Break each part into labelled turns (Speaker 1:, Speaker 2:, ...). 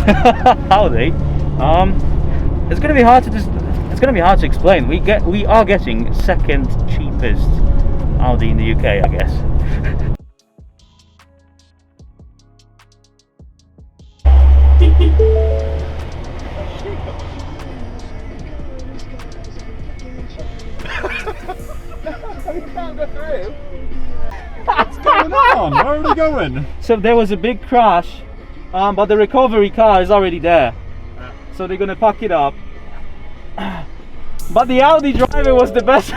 Speaker 1: Audi. It's gonna be hard to it's gonna be hard to explain. We are getting second cheapest Audi in the UK, I guess.
Speaker 2: You can't go through. What's going on? Where are we going?
Speaker 1: So there was a big crash, but the recovery car is already there. So they're gonna pack it up. But the Audi driver was the best.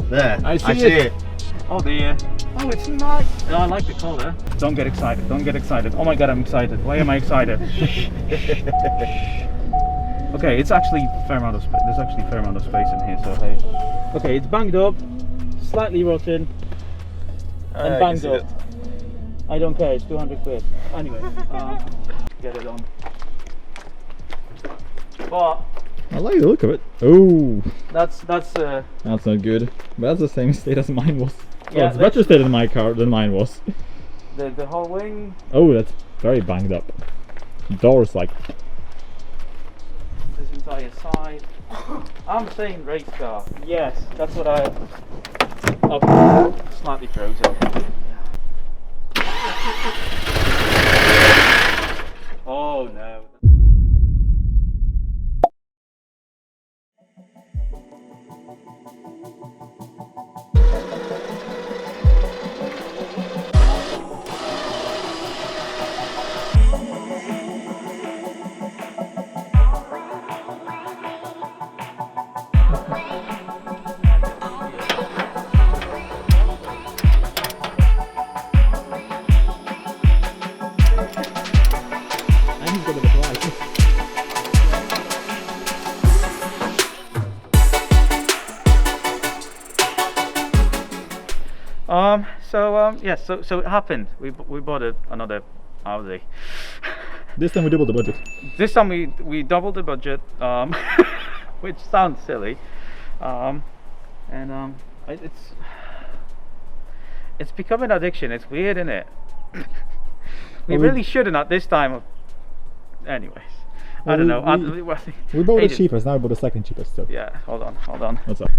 Speaker 2: There, I see it.
Speaker 1: Oh dear. Oh, it's nice. Oh, I like the color. Don't get excited. Don't get excited. Oh my god, I'm excited. Why am I excited? Okay, it's actually a fair amount of space. There's actually a fair amount of space in here, so hey. Okay, it's banged up, slightly rotten, and banged up. I don't care, it's 200 quid. Anyway, get it on. But
Speaker 2: I like the look of it. Oh,
Speaker 1: that's
Speaker 2: not good. But that's the same state as mine was.
Speaker 1: Yeah,
Speaker 2: oh, it's better state in my car than mine was.
Speaker 1: The whole wing.
Speaker 2: Oh, that's very banged up. Doors like.
Speaker 1: This entire side. I'm saying race car. Yes, that's what I. Oh, slightly frozen. Oh no. So it happened. We bought another Audi.
Speaker 2: This time we doubled the budget.
Speaker 1: This time we doubled the budget, which sounds silly, it's become an addiction. It's weird, isn't it? We really shouldn't at this time. Anyways, well, I don't know.
Speaker 2: We bought the cheapest. Now we bought the second cheapest. So.
Speaker 1: Yeah. Hold on.
Speaker 2: What's up?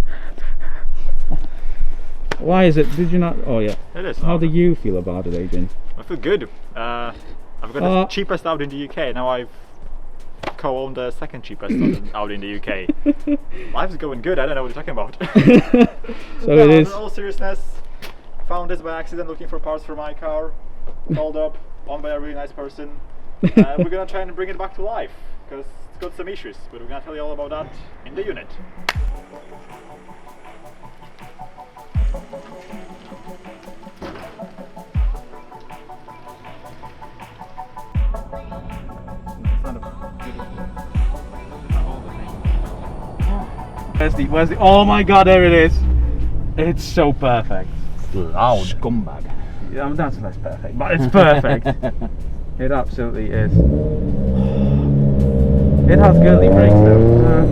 Speaker 1: Why is it? Did you not? Oh yeah.
Speaker 2: It is.
Speaker 1: How do you feel about it, Adrian?
Speaker 2: I feel good. I've got the cheapest Audi in the UK. Now I've co-owned the second cheapest Audi in the UK. Life's going good. I don't know what you're talking about.
Speaker 1: So it is.
Speaker 2: In all seriousness, found this by accident looking for parts for my car. Called up, owned by a really nice person. We're gonna try and bring it back to life because it's got some issues. But we're gonna tell you all about that in the unit.
Speaker 1: Where's the oh my god, there it is. It's so perfect.
Speaker 2: It's loud.
Speaker 1: Scumbag. Yeah, that's less perfect, but it's perfect. It absolutely is. It has girly brakes though.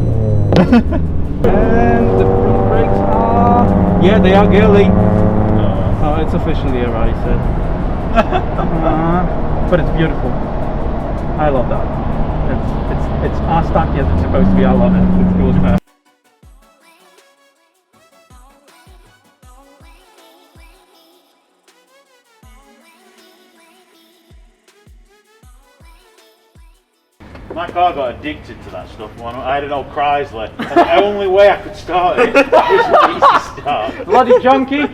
Speaker 1: And the front brakes are, yeah, they are girly. Oh, it's officially a ricer. But it's beautiful. I love that. It's as tacky as it's supposed to be. I love it. It goes perfect. My car got addicted to that stuff. I had an old Chrysler. The only way I could start it was to start. Bloody junkie!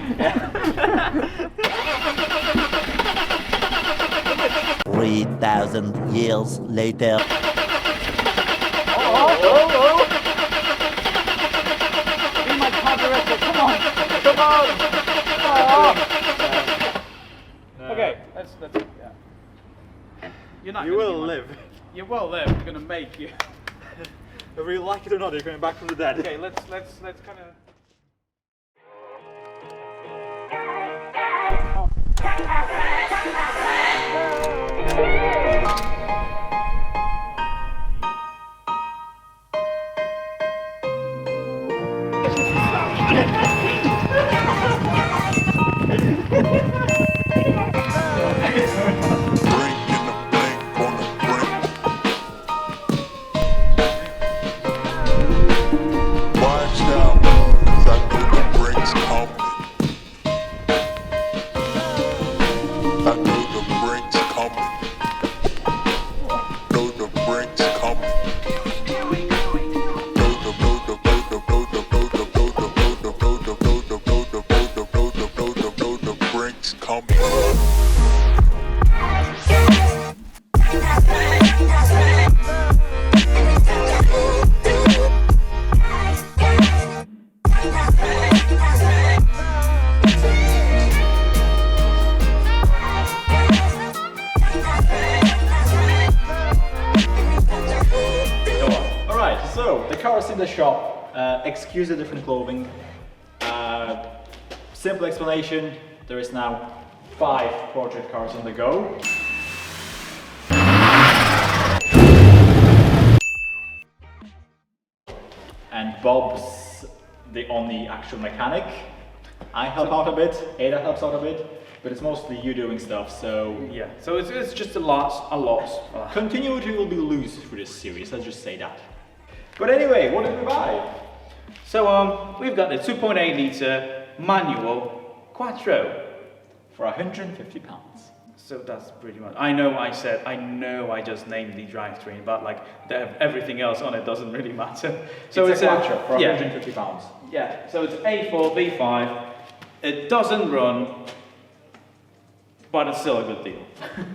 Speaker 3: 3,000 years later.
Speaker 1: Oh. Be my carburetor, come on! Oh. Okay, let's yeah. You're not.
Speaker 2: You will live.
Speaker 1: You will live. We're gonna make you.
Speaker 2: Whether you like it or not, you're coming back from the dead.
Speaker 1: Okay, let's kind of.
Speaker 2: So, the car is in the shop, excuse the different clothing. Simple explanation, there is now 5 project cars on the go. And Bob's the only actual mechanic. I help out a bit, Ada helps out a bit, but it's mostly you doing stuff, so...
Speaker 1: Yeah, so it's just a loss.
Speaker 2: Continuity will be loose through this series, let's just say that. But anyway, what did we buy?
Speaker 1: So we've got the 2.8 litre manual Quattro
Speaker 2: For £150.
Speaker 1: So that's pretty much. I know I just named the drivetrain, but like everything else on it doesn't really matter. So
Speaker 2: it's a Quattro for £150.
Speaker 1: Yeah. So it's A4 V5. It doesn't run, but it's still a good deal.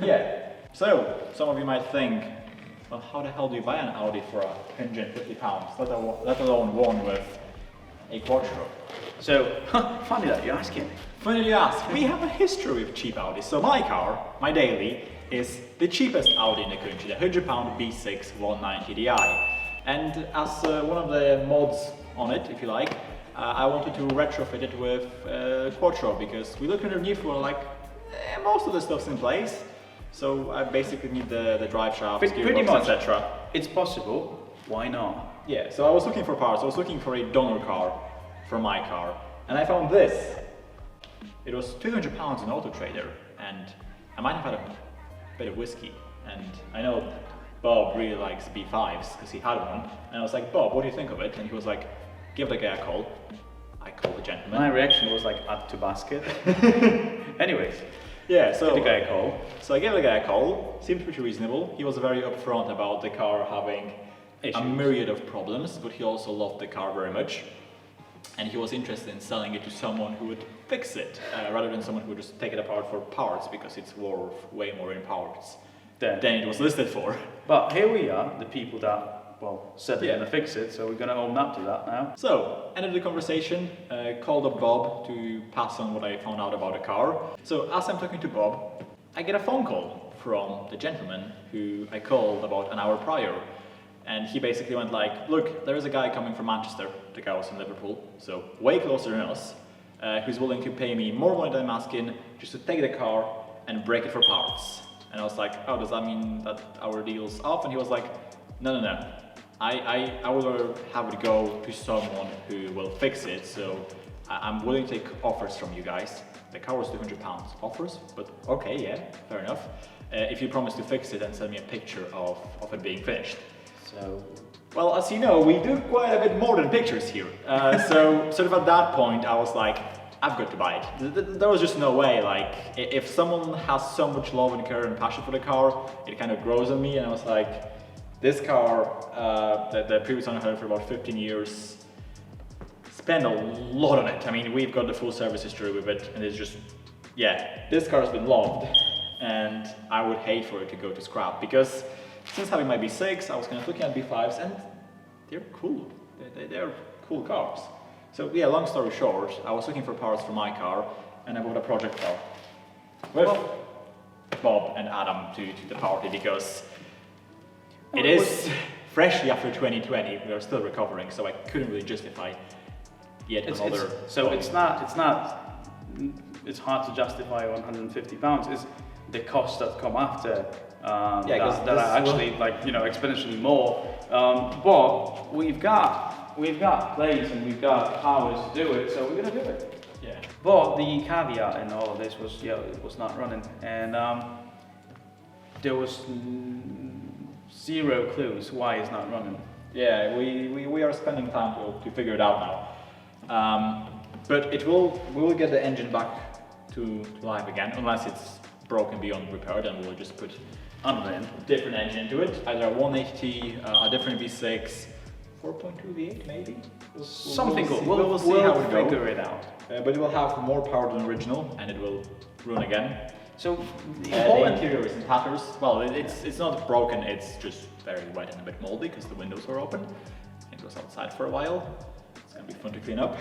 Speaker 2: Yeah. So some of you might think, well, how the hell do you buy an Audi for £150? Let alone one with a Quattro.
Speaker 1: So funny that you're asking.
Speaker 2: Funny you ask. We have a history with cheap Audis. So my car, my daily, is the cheapest Audi in the country, the £100 V6 190 Di. And as one of the mods on it, if you like, I wanted to retrofit it with Quattro because we looked underneath, we were like, most of the stuff's in place. So I basically need the drive shaft,
Speaker 1: pretty much,
Speaker 2: etc.
Speaker 1: It's possible. Why not?
Speaker 2: Yeah. So I was looking for parts. I was looking for a donor car for my car, and I found this. It was £200 in Auto Trader, and I might have had a bit of whiskey. And I know Bob really likes B5s because he had one. And I was like, Bob, what do you think of it? And he was like, give the guy a call. I called the gentleman.
Speaker 1: My reaction was like, add to basket. Anyways.
Speaker 2: Yeah, so
Speaker 1: give the guy a call.
Speaker 2: So I gave the guy a call. Seemed pretty reasonable. He was very upfront about the car having a myriad of problems, but he also loved the car very much. And he was interested in selling it to someone who would fix it, rather than someone who would just take it apart for parts, because it's worth way more in parts than it was listed for.
Speaker 1: But here we are, the people that, well, said they're gonna fix it, so we're gonna own up to that now.
Speaker 2: So, ended the conversation, called up Bob to pass on what I found out about the car. So, as I'm talking to Bob, I get a phone call from the gentleman who I called about an hour prior. And he basically went like, look, there is a guy coming from Manchester, the guy was in Liverpool, so way closer than us, who's willing to pay me more money than I'm asking just to take the car and break it for parts. And I was like, oh, does that mean that our deal's up? And he was like, no. I will have it go to someone who will fix it, so I'm willing to take offers from you guys. The car was £200 offers, but okay, yeah, fair enough. If you promise to fix it and send me a picture of it being finished. So, well, as you know, we do quite a bit more than pictures here. So sort of at that point, I was like, I've got to buy it. There was just no way. Like, if someone has so much love and care and passion for the car, it kind of grows on me. And I was like, this car, the previous owner had it for about 15 years, spent a lot on it. I mean, we've got the full service history with it, and it's just, yeah, this car has been loved, and I would hate for it to go to scrap, because since having my V6, I was kind of looking at B5s, and they're cool. They're cool cars. So yeah, long story short, I was looking for parts for my car, and I bought a project car with Bob and Adam to the party, because it is freshly after 2020. We are still recovering, so I couldn't really justify yet another.
Speaker 1: It's hard to justify £150. It's the costs that come after. That are actually exponentially more. But we've got plates and we've got powers to do it, so we're gonna do it.
Speaker 2: Yeah.
Speaker 1: But the caveat in all of this was, it was not running, and there was zero clues why it's not running.
Speaker 2: Yeah, we are spending time to figure it out now. But we will get the engine back to life again, unless it's broken beyond repair. Then we'll just put a different engine into it, either a 180T, a different V6, 4.2 V8 maybe?
Speaker 1: Something cool.
Speaker 2: We'll see how we
Speaker 1: figure it out.
Speaker 2: But it will have more power than original, and it will run again.
Speaker 1: So
Speaker 2: The whole interior is in tatters. Well, it's not broken, it's just very wet and a bit moldy because the windows are open. It was outside for a while. It's gonna be fun to clean up.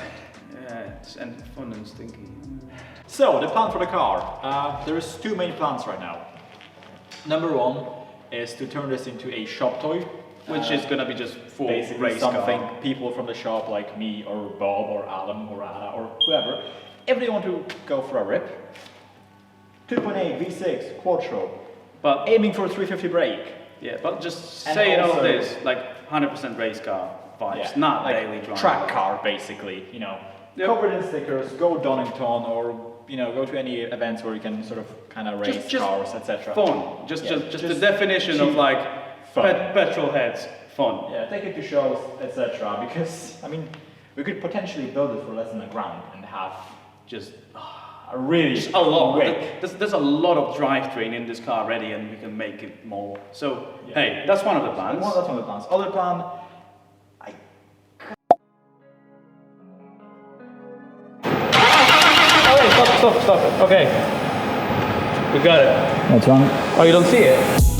Speaker 1: yeah, it's and fun and stinky.
Speaker 2: So, the plan for the car. There is two main plans right now. Number one is to turn this into a shop toy.
Speaker 1: Which is gonna be just for
Speaker 2: Basically
Speaker 1: race
Speaker 2: something
Speaker 1: car.
Speaker 2: people from the shop like me or Bob or Alan or Anna or whoever, if they want to go for a rip. 2.8 V6 Quattro,
Speaker 1: But
Speaker 2: aiming for 350 brake.
Speaker 1: yeah, but just
Speaker 2: And
Speaker 1: saying all of
Speaker 2: also-
Speaker 1: this, like 100% race car vibes, not
Speaker 2: like
Speaker 1: daily drive.
Speaker 2: track car basically, you know.
Speaker 1: Yep.
Speaker 2: Covered in stickers, go Donington or you know, go to any events where you can sort of kind of race
Speaker 1: Just
Speaker 2: cars, etc.
Speaker 1: Fun. Just the
Speaker 2: just
Speaker 1: definition of
Speaker 2: cheap
Speaker 1: like
Speaker 2: fun.
Speaker 1: petrol heads. Fun.
Speaker 2: Yeah, take it to shows, etc. Because I mean, we could potentially build it for less than a grand and have
Speaker 1: Just
Speaker 2: a really
Speaker 1: Just a lot.
Speaker 2: quick.
Speaker 1: There's a lot of drivetrain in this car already, and we can make it more. So
Speaker 2: Yeah.
Speaker 1: hey, that's one of the plans.
Speaker 2: That's one of the plans. Other plan,
Speaker 1: Oh, wait, stop it. Okay, we got it.
Speaker 2: what's wrong?
Speaker 1: Oh, you don't see it?